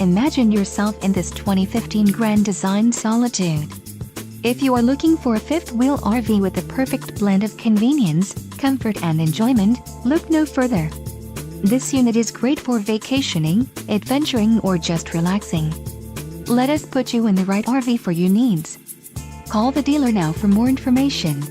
Imagine yourself in this 2015 Grand Design Solitude. If you are looking for a fifth-wheel RV with the perfect blend of convenience, comfort and enjoyment, look no further. This unit is great for vacationing, adventuring or just relaxing. Let us put you in the right RV for your needs. Call the dealer now for more information.